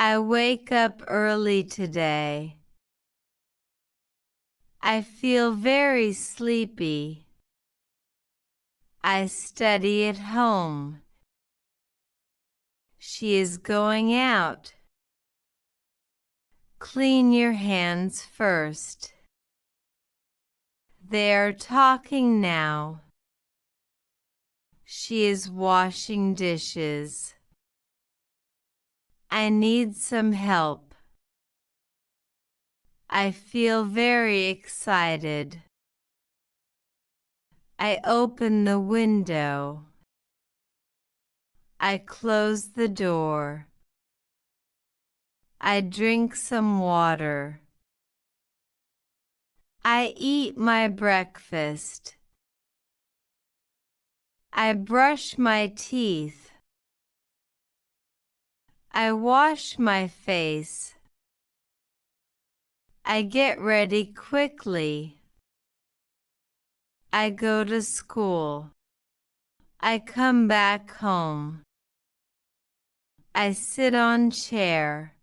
I wake up early today. I feel very sleepy. I study at home. She is going out. Clean your hands first. They are talking now. She is washing dishes. I need some help. I feel very excited. I open the window. I close the door. I drink some water. I eat my breakfast. I brush my teeth. I wash my face. I get ready quickly. I go to school. I come back home. I sit on chair.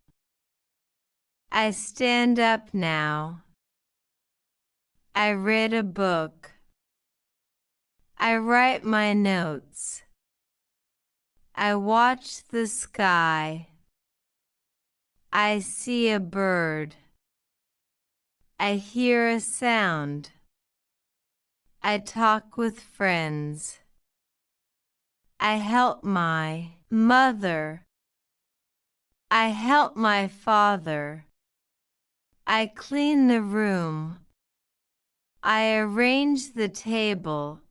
I stand up now. I read a book. I write my notes. I watch the sky. I see a bird. I hear a sound. I talk with friends. I help my mother. I help my father. I clean the room. I arrange the table.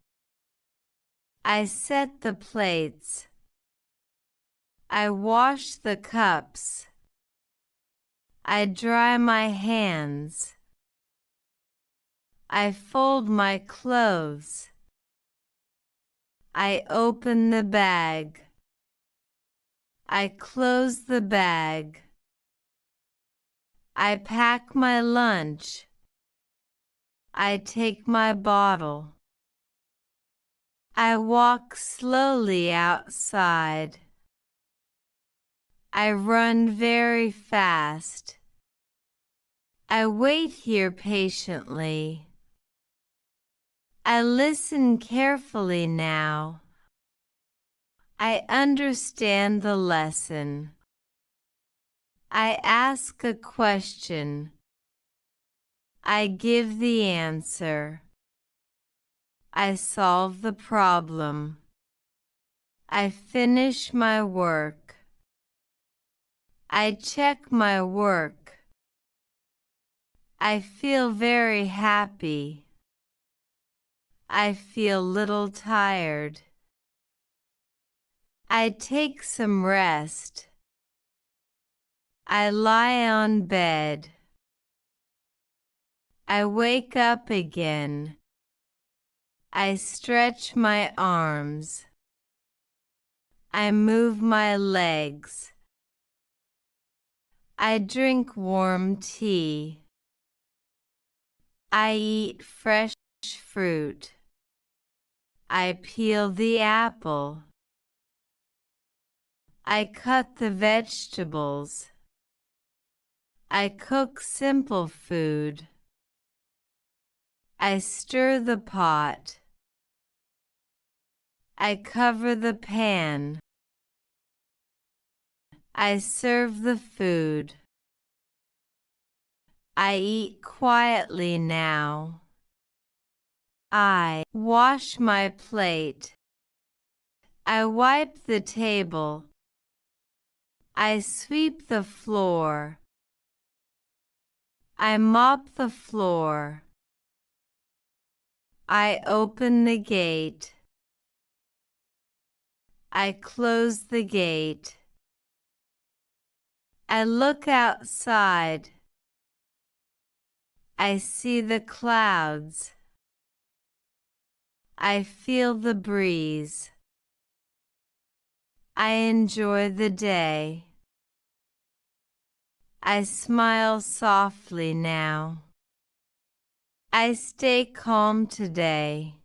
I set the plates. I wash the cups. I dry my hands. I fold my clothes. I open the bag. I close the bag. I pack my lunch. I take my bottle. I walk slowly outside. I run very fast. I wait here patiently. I listen carefully now. I understand the lesson. I ask a question. I give the answer. I solve the problem. I finish my work. I check my work. I feel very happy. I feel little tired. I take some rest. I lie on bed. I wake up again. I stretch my arms. I move my legs. I drink warm tea. I eat fresh fruit. I peel the apple. I cut the vegetables. I cook simple food. I stir the pot. I cover the pan. I serve the food. I eat quietly now. I wash my plate. I wipe the table. I sweep the floor. I mop the floor. I open the gate. I close the gate. I look outside. I see the clouds. I feel the breeze. I enjoy the day. I smile softly now. I stay calm today.